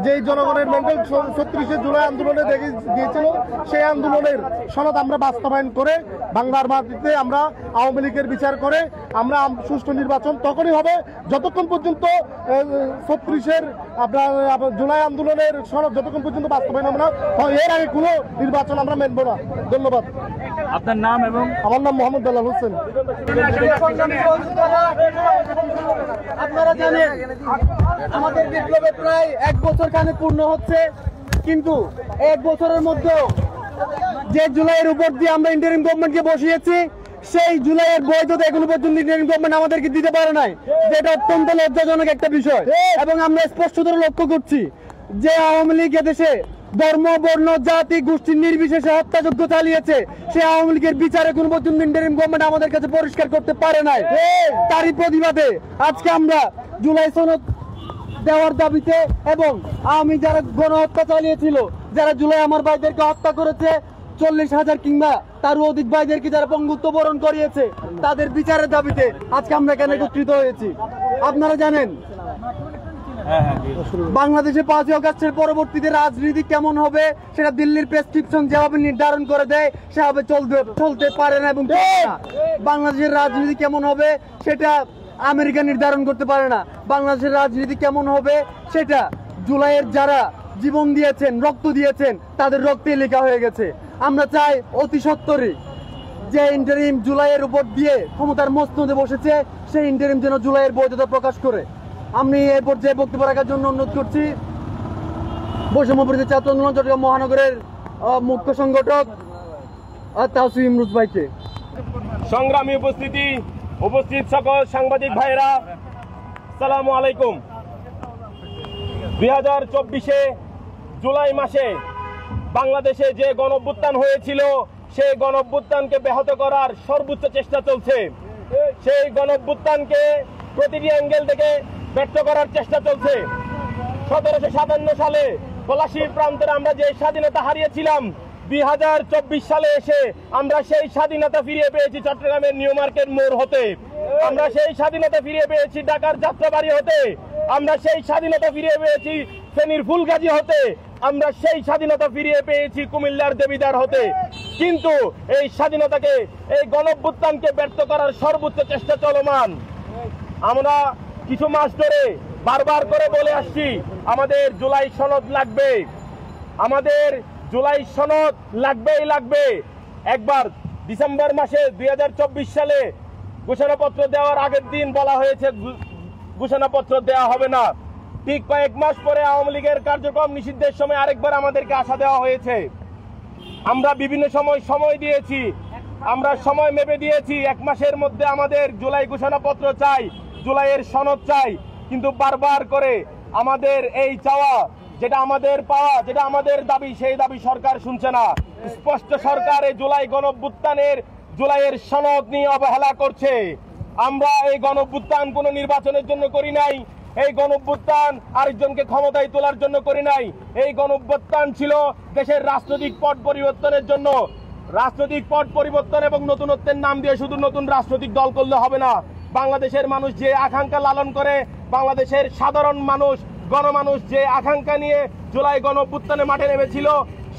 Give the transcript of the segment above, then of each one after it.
যে জনগণের ম্যান্ডেট ৩৬শে জুলাই আন্দোলনে দেখে দিয়েছিল, সেই আন্দোলনের সনদ আমরা বাস্তবায়ন করে বাংলার মাটিতে আমরা আওয়ামী লীগের বিচার করে আমরা সুষ্ঠু নির্বাচন তখনই হবে যতক্ষণ পর্যন্ত ৩৬-এর আপনার জুলাই আন্দোলনের সনদ যতক্ষণ পর্যন্ত বাস্তবায়ন হবে না, এর আগে কোনো নির্বাচন আমরা মেনব না। ধন্যবাদ। আপনার নাম? এবং আমার নাম মোহাম্মদ বেলাল হোসেন। আপনারা জানেন আমাদের বিপ্লবে প্রায় 1 বছর খানে পূর্ণ হচ্ছে, কিন্তু 1 বছরের মধ্যে যে জুলাইয়ের উপর দিয়ে আমরা ইন্টারিম গভর্নমেন্টকে বসিয়েছি, সেই জুলাইয়ের বৈধতা এখনো পর্যন্ত ইন্টারিম গভর্নমেন্ট আমাদেরকে দিতে পারে নাই, যেটা অত্যন্ত লজ্জাজনক একটা বিষয়। এবং আমরা স্পষ্টতর লক্ষ্য করছি যে আওয়ামী লীগ এদেশে ধর্ম, বর্ণ, জাতি, গোষ্ঠীর নির্বিশেষে হত্যাযজ্ঞ চালিয়েছে, সেই আওয়ামী লীগের বিচার এখন পর্যন্ত ইন্টারিম গভর্নমেন্ট আমাদের কাছে পরিষ্কার করতে পারে নাই। তারই প্রতিবাদে আজকে আমরা জুলাই সনদ দেওয়ার দাবিতে এবং আওয়ামী যারা গণহত্যা চালিয়েছিল, যারা জুলাই আমার ভাইদেরকে হত্যা করেছে, 40,000 কিংবা তারও অধিক ভাইদেরকে যারা পঙ্গুত্ব বরণ করিয়েছে, তাদের বিচারের দাবিতে আজকে আমরা এখানে একত্রিত হয়েছি। আপনারা জানেন বাংলাদেশে 5ই আগস্টের পরবর্তীতে রাজনীতি কেমন হবে সেটা দিল্লির প্রেসক্রিপশন যেভাবে নির্ধারণ করে দেয় সেভাবে চলতে পারে না, এবং বাংলাদেশের রাজনীতি কেমন হবে সেটা আমেরিকা নির্ধারণ করতে পারে না। বাংলাদেশের রাজনীতি কেমন হবে সেটা জুলাইয়ের যারা জীবন দিয়েছেন, রক্ত দিয়েছেন, তাদের রক্তে লেখা হয়ে গেছে। আমরা চাই অতি সত্বরই যে ইন্টারিম জুলাইয়ের উপর দিয়ে ক্ষমতার মসনদে বসেছে, সেই ইন্টারিম যেন জুলাইয়ের বৈধতা প্রকাশ করে। আমি এই পর্যায়ে বক্তব্য রাখার জন্য অনুরোধ করছি বৈষম্য বিরোধী ছাত্র আন্দোলন চট্টগ্রাম মহানগরের মুখ্য সংগঠক তাওসিফ ইমরুজ ভাইকে। সংগ্রামী উপস্থিত সকল সাংবাদিক ভাইরা, আসসালামু আলাইকুম। 2024-এ জুলাই মাসে বাংলাদেশে যে গণঅভ্যুত্থান হয়েছিল, সেই গণঅভ্যুত্থানকে ব্যাহত করার সর্বোচ্চ চেষ্টা চলছে। সেই গণঅভ্যুত্থানকে প্রতিটি অ্যাঙ্গেল থেকে ব্যর্থ করার চেষ্টা চলছে। 1757 সালে পলাশীর প্রান্তরে আমরা যে স্বাধীনতা হারিয়েছিলাম, 2024 সালে এসে আমরা সেই স্বাধীনতা ফিরিয়ে পেয়েছি চট্টগ্রামের নিউ মার্কেট মোড় হতে, আমরা সেই স্বাধীনতা ফিরিয়ে পেয়েছি ঢাকার যাত্রাবাড়ি হতে, আমরা সেই স্বাধীনতা ফিরিয়ে পেয়েছি ফেনীর ফুলগাজী হতে, আমরা সেই স্বাধীনতা ফিরিয়ে পেয়েছি কুমিল্লার দেবিদ্বার হতে। কিন্তু এই স্বাধীনতাকে, এই গণঅভ্যুত্থানকে ব্যর্থ করার সর্বোচ্চ চেষ্টা চলমান। আমরা কিছু মাস ধরে বারবার করে বলে আসছি আমাদের জুলাই সনদ লাগবে, আমাদের জুলাই সনদ লাগবেই লাগবে। একবার ডিসেম্বর মাসে 2024 সালে ঘোষণাপত্র দেওয়ার আগের দিন বলা হয়েছে ঘোষণাপত্র দেওয়া হবে না। ঠিক কয়েক মাস পরে আওয়ামী লীগের কার্যক্রম নিষিদ্ধের সময় আরেকবার আমাদেরকে আশা দেওয়া হয়েছে। আমরা বিভিন্ন সময় দিয়েছি, আমরা সময় মেপে দিয়েছি, 1 মাসের মধ্যে আমাদের জুলাই ঘোষণাপত্র চাই, জুলাইয়ের সনদ চাই। কিন্তু বারবার করে আমাদের এই চাওয়া, যেটা আমাদের পাওয়া, যেটা আমাদের দাবি, সেই দাবি সরকার শুনছে না। স্পষ্ট সরকার এই জুলাই গণঅভ্যুত্থানের জুলাইয়ের সনদ নিয়ে অবহেলা করছে। আমরা এই গণঅভ্যুত্থান কোনো নির্বাচনের জন্য করি নাই, এই গণঅভ্যুত্থান আরেকজনকে ক্ষমতায় তোলার জন্য করি নাই। এই গণঅভ্যুত্থান ছিল দেশের রাজনৈতিক পট পরিবর্তনের জন্য। রাজনৈতিক পট পরিবর্তন এবং নতুনত্বের নাম দিয়ে শুধু নতুন রাজনৈতিক দল করলে হবে না। বাংলাদেশের মানুষ যে আকাঙ্ক্ষা লালন করে, বাংলাদেশের সাধারণ মানুষ, গণমানুষ যে আকাঙ্ক্ষা নিয়ে জুলাই গণঅভ্যুত্থানে মাঠে নেমেছিল,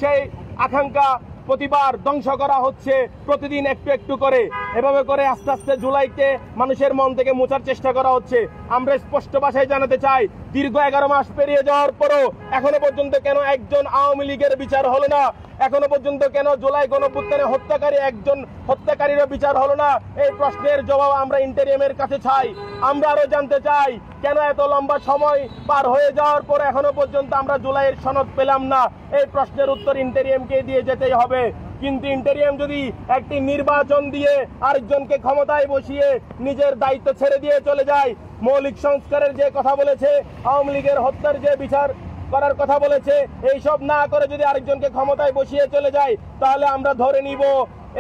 সেই আকাঙ্ক্ষা প্রতিবার ধ্বংস করা হচ্ছে প্রতিদিন একটু একটু করে। এভাবে করে আস্তে আস্তে জুলাইকে মানুষের মন থেকে মোছার চেষ্টা করা হচ্ছে। আমরা স্পষ্ট ভাষায় জানাতে চাই, দীর্ঘ 11 মাস পেরিয়ে যাওয়ার পরও এখনো পর্যন্ত কেন একজন আওয়ামী লীগের বিচার হলো না? এখনো পর্যন্ত কেন জুলাই গণঅভ্যুত্থানে একজন হত্যাকারীরও বিচার হলো না? এই প্রশ্নের জবাব আমরা ইন্টারিয়ামের কাছে চাই। আমরা আরো জানতে চাই, কেন এত লম্বা সময় পার হয়ে যাওয়ার পর এখনো পর্যন্ত আমরা জুলাইয়ের সনদ পেলাম না? এই প্রশ্নের উত্তর ইন্টারিয়ামকে দিয়ে যেতেই হবে। কিন্তু ইন্টারিয়াম যদি একটি নির্বাচন দিয়ে আরেকজনকে ক্ষমতায় বসিয়ে নিজের দায়িত্ব ছেড়ে দিয়ে চলে যায়, মৌলিক সংস্কারের যে কথা বলেছে, আওয়ামী লীগের হত্যার যে বিচার করার কথা বলেছে, এইসব না করে যদি আরেকজনকে ক্ষমতায় বসিয়ে চলে যায়, তাহলে আমরা ধরে নিব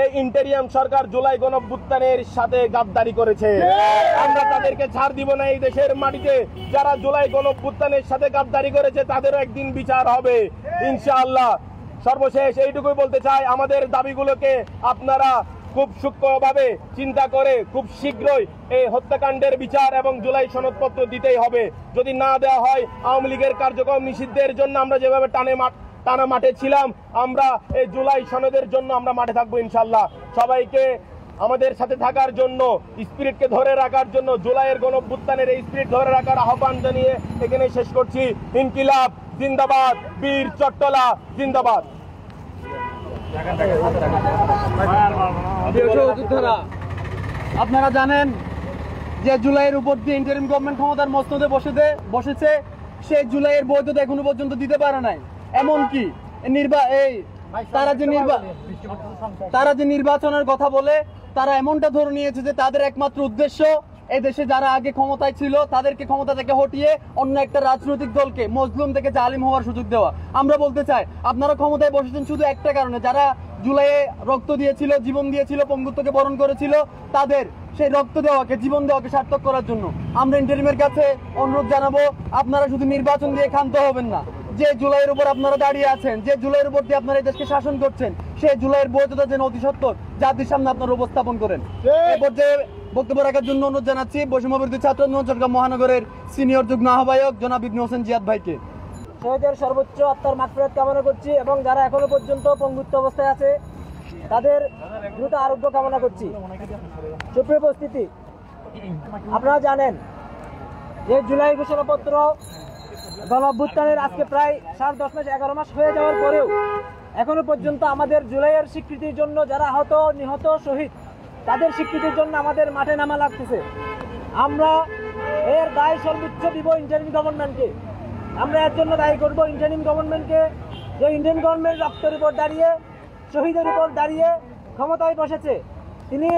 এই ইন্টারিয়াম সরকার জুলাই গণঅভ্যুত্থানের সাথে গাদ্দারি করেছে। আমরা তাদেরকে ছাড় দিব না। এই দেশের মাটিতে যারা জুলাই গণঅভ্যুত্থানের সাথে গাদ্দারি করেছে, তাদেরও একদিন বিচার হবে ইনশাআল্লাহ। সর্বশেষ এইটুকুই বলতে চাই, আমাদের দাবিগুলোকে আপনারা খুব সূক্ষ্মভাবে চিন্তা করে খুব শীঘ্রই এই হত্যাকাণ্ডের বিচার এবং জুলাই সনদপত্র দিতেই হবে। যদি না দেওয়া হয় আওয়ামী লীগের কার্যক্রম নিষিদ্ধের জন্য আমরা যেভাবে টানা মাঠে ছিলাম, আমরা এই জুলাই সনদের জন্য আমরা মাঠে থাকবো ইনশাল্লাহ। সবাইকে আমাদের সাথে থাকার জন্য, স্পিরিটকে ধরে রাখার জন্য, জুলাইয়ের গণঅভ্যুত্থানের এই স্পিরিট ধরে রাখার আহ্বান জানিয়ে এখানে শেষ করছি। ইনকিলাব জিন্দাবাদ, বীর চট্টলা জিন্দাবাদ। আপনারা জানেন যে জুলাইয়ের উপর দিয়ে ইন্টারিম গভর্নমেন্ট ক্ষমতার মসনদে বসেছে, সেই জুলাইয়ের বৈধতা এখনো পর্যন্ত দিতে পারে নাই। এমনকি তারা যে নির্বাচনের কথা বলে, তারা এমনটা ধরে নিয়েছে যে তাদের একমাত্র উদ্দেশ্য এই দেশে যারা আগে ক্ষমতায় ছিল তাদেরকে ক্ষমতা থেকে হটিয়ে অন্য একটা রাজনৈতিক দলকে মজলুম থেকে জালিম হওয়ার সুযোগ দেওয়া। আমরা বলতে চাই, আপনারা ক্ষমতায় বসেছেন শুধু একটা কারণে, যারা জুলাইয়ে রক্ত দিয়েছিল, জীবন দিয়েছিল, পঙ্গুত্বকে বরণ করেছিল, তাদের সেই রক্ত দেওয়াকে, জীবন দেওয়াকে সার্থক করার জন্য আমরা ইন্টারিমের কাছে অনুরোধ জানাবো, আপনারা শুধু নির্বাচন দিয়ে ক্ষান্ত হবেন না। যে জুলাইয়ের উপর আপনারা দাঁড়িয়ে আছেন, যে জুলাইয়ের উপর দিয়ে আপনারা এই দেশকে শাসন করছেন, সেই জুলাইয়ের বৈধতা যেন অতি সত্বর জাতির সামনে আপনারা উপস্থাপন করেন। এই পর্যায়ে বক্তব্য রাখার জন্য অনুরোধ জানাচ্ছি বৈষম্য বিরোধী ছাত্র আন্দোলন চট্টগ্রাম মহানগরের সিনিয়র যুগ্ম আহ্বায়ক জনাব ইবনে হোসেন জিয়াদ ভাইকে। শহীদের সর্বোচ্চ আত্মার মাগফিরাত কামনা করছি এবং যারা এখনো পর্যন্ত পঙ্গুত্ব অবস্থায় আছে তাদের দ্রুত আরোগ্য কামনা করছি। সুপ্রিয় উপস্থিতি, আপনারা জানেন যে জুলাই ঘোষণাপত্র গণঅভ্যুত্থানের আজকে প্রায় 10.5 মাস 11 মাস হয়ে যাওয়ার পরেও এখনো পর্যন্ত আমাদের জুলাইয়ের স্বীকৃতির জন্য যারা আহত, নিহত, শহীদ, তাদের স্বীকৃতির জন্য আমাদের মাঠে নামা লাগতেছে। আমরা এর দায় সর্বোচ্চ দিব ইন্টারিম গভর্নমেন্টকে। আমরা এর জন্য দায়ী করব ইন্টারিম গভর্নমেন্টকে, যে ইন্ডিয়ান গভর্নমেন্ট রক্তের উপর দাঁড়িয়ে, শহীদের উপর দাঁড়িয়ে ক্ষমতায় বসেছে। তিনি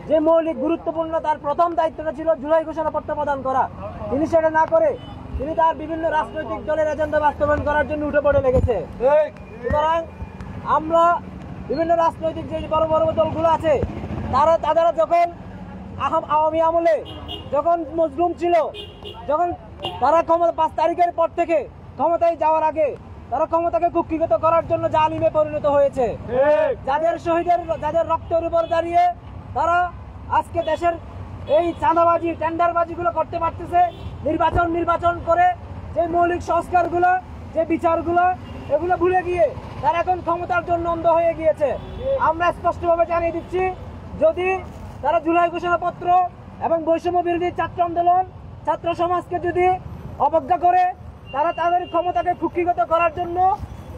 যে মৌলিক গুরুত্বপূর্ণ তার প্রথম দায়িত্বটা ছিল জুলাই ঘোষণাপত্র প্রদান করা, তিনি সেটা না করে তিনি তার বিভিন্ন রাজনৈতিক দলের এজেন্ডা বাস্তবায়ন করার জন্য উঠে পড়ে লেগেছে। সুতরাং আমরা বিভিন্ন রাজনৈতিক যে বড় বড় দলগুলো আছে, তারা যখন আওয়ামী আমলে যখন মজলুম ছিল, যখন তারা ক্ষমতা 5 তারিখের পর থেকে ক্ষমতায় যাওয়ার আগে তারা ক্ষমতাকে কুক্ষিগত করার জন্য জালিমে পরিণত হয়েছে। যাদের রক্তের উপর দাঁড়িয়ে তারা আজকে দেশের এই চাঁদাবাজি, টেন্ডারবাজিগুলো করতে পারতেছে, নির্বাচন করে যে মৌলিক সংস্কারগুলো, যে বিচারগুলো, এগুলো ভুলে গিয়ে তারা এখন ক্ষমতার জন্য অন্ধ হয়ে গিয়েছে। আমরা স্পষ্টভাবে জানিয়ে দিচ্ছি, যদি তারা জুলাই ঘোষণাপত্র এবং বৈষম্য বিরোধী ছাত্র আন্দোলন, ছাত্র সমাজকে যদি অবজ্ঞা করে, তারা তাদের ক্ষমতাকে কুক্ষিগত করার জন্য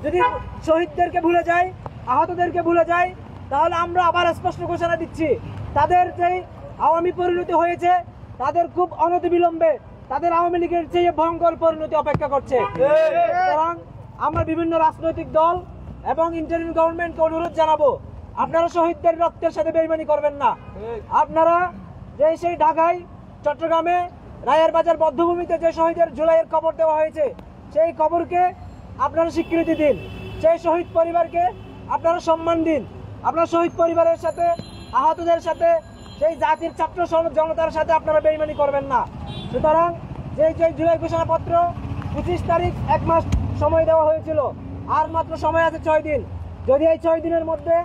যদি শহীদদেরকে ভুলে যায়, আহতদেরকে ভুলে যায়, তাহলে আমরা আবার স্পষ্ট ঘোষণা দিচ্ছি, তাদের যে আওয়ামী পরিণতি হয়েছে, তাদের খুব অনতিবিলম্বে তাদের আওয়ামী লীগের চেয়ে ভয়ঙ্কর পরিণতি অপেক্ষা করছে। সুতরাং আমরা বিভিন্ন রাজনৈতিক দল এবং ইন্টারিম গভর্নমেন্টকে অনুরোধ জানাবো, আপনারা শহীদদের রক্তের সাথে বেইমানি করবেন না। আপনারা যে সেই ঢাকায়, চট্টগ্রামে, রায়ের বাজার বদ্ধভূমিতে যে শহীদের জুলাইয়ের কবর দেওয়া হয়েছে, সেই কবরকে আপনারা স্বীকৃতি দিন, সেই শহীদ পরিবারকে আপনারা সম্মান দিন। আপনারা শহীদ পরিবারের সাথে, আহতদের সাথে, সেই জাতির ছাত্র জনতার সাথে আপনারা বেইমানি করবেন না। সুতরাং যে জুলাই ঘোষণাপত্র 25 তারিখ 1 মাস সময় দেওয়া হয়েছিল, আর মাত্র সময় আছে 6 দিন। যদি এই 6 দিনের মধ্যে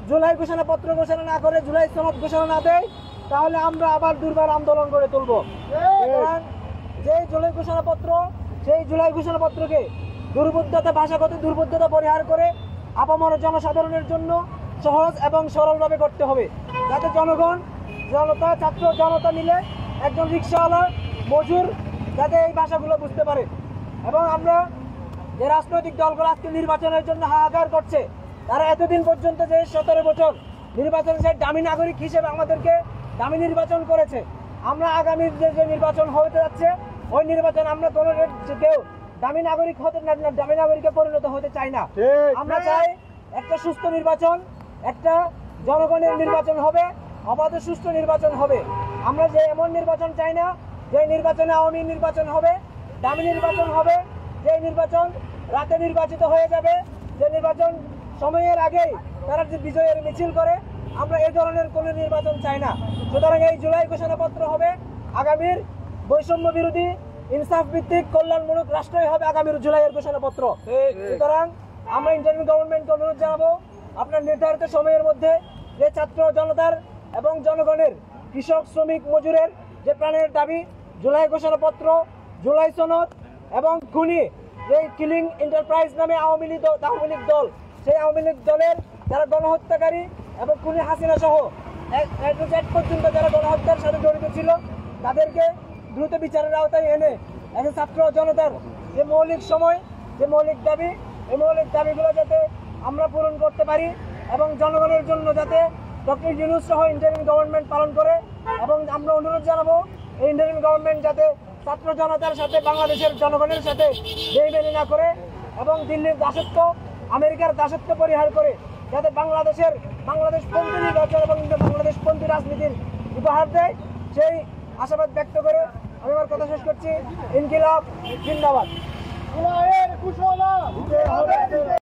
জুলাই ঘোষণাপত্র ঘোষণা না করে, জুলাই সনদ ঘোষণা না দেয়, তাহলে আমরা আবার দুর্বার আন্দোলন করে তুলব। সুতরাং যে জুলাই ঘোষণাপত্র, সেই জুলাই ঘোষণাপত্রকে দুর্বুদ্ধতা, ভাষাগত দুর্বুদ্ধতা পরিহার করে আপামর জনসাধারণের জন্য সহজ এবং সরলভাবে করতে হবে, যাতে জনগণ, জনতা, ছাত্র জনতা মিলে, একজন রিক্সাওয়ালা, মজুর যাতে এই ভাষাগুলো বুঝতে পারে। এবং আমরা যে রাজনৈতিক দলগুলো আজকে নির্বাচনের জন্য হাহাকার করছে, তারা এতদিন পর্যন্ত যে 17 বছর নির্বাচন, সেই দামি নাগরিক হিসেবে আমাদেরকে দামি নির্বাচন করেছে। আমরা আগামীর যে নির্বাচন হতে যাচ্ছে, ওই নির্বাচন আমরা কোনো কেউ দামি নাগরিক দামি নাগরিকে পরিণত হতে চাই না। আমরা চাই একটা সুস্থ নির্বাচন, একটা জনগণের নির্বাচন হবে, অবাধ সুষ্ঠু নির্বাচন হবে। আমরা যে এমন নির্বাচন চাই না যে নির্বাচনে আওয়ামী নির্বাচন হবে, দামি নির্বাচন হবে, যে নির্বাচন রাতে নির্বাচিত হয়ে যাবে, যে নির্বাচন সময়ের আগেই তারা যে বিজয়ের মিছিল করে, আমরা এই ধরনের কোন নির্বাচন চাই না। সুতরাং এই জুলাই ঘোষণাপত্র হবে আগামীর বৈষম্য বিরোধী, ইনসাফ ভিত্তিক, কল্যাণমূলক রাষ্ট্রই হবে আগামীর জুলাইয়ের ঘোষণাপত্র। সুতরাং আমরা ইন্টারিম গভর্নমেন্টকে অনুরোধ জানাবো, আপনার নির্ধারিত সময়ের মধ্যে যে ছাত্র জনতার এবং জনগণের, কৃষক, শ্রমিক, মজুরের যে প্রাণের দাবি, জুলাই ঘোষণাপত্র, জুলাই সনদ এবং খুনি যে কিলিং এন্টারপ্রাইজ নামে আওয়ামী লীগ দল, সেই আওয়ামী লীগ দলের যারা গণহত্যাকারী এবং খুনি হাসিনা সহ এক পর্যন্ত যারা গণহত্যার সাথে জড়িত ছিল, তাদেরকে দ্রুত বিচারের আওতায় এনে এখন ছাত্র জনতার যে মৌলিক সময়, যে মৌলিক দাবি, এই মৌলিক দাবিগুলো যাতে আমরা পূরণ করতে পারি এবং জনগণের জন্য যাতে ডক্টর ইউনূস সহ ইন্টারিম গভর্নমেন্ট পালন করে। এবং আমরা অনুরোধ জানাবো এই ইন্টারিম গভর্নমেন্ট যাতে ছাত্র জনতার সাথে, বাংলাদেশের জনগণের সাথে বেইমানি না করে এবং দিল্লির দাসত্ব, আমেরিকার দাসত্ব পরিহার করে যাতে বাংলাদেশপন্থী নির্বাচন এবং বাংলাদেশপন্থী রাজনীতির উপহার দেয়, সেই আশাবাদ ব্যক্ত করে আমি আমার কথা শেষ করছি। ইনকিলাব জিন্দাবাদ।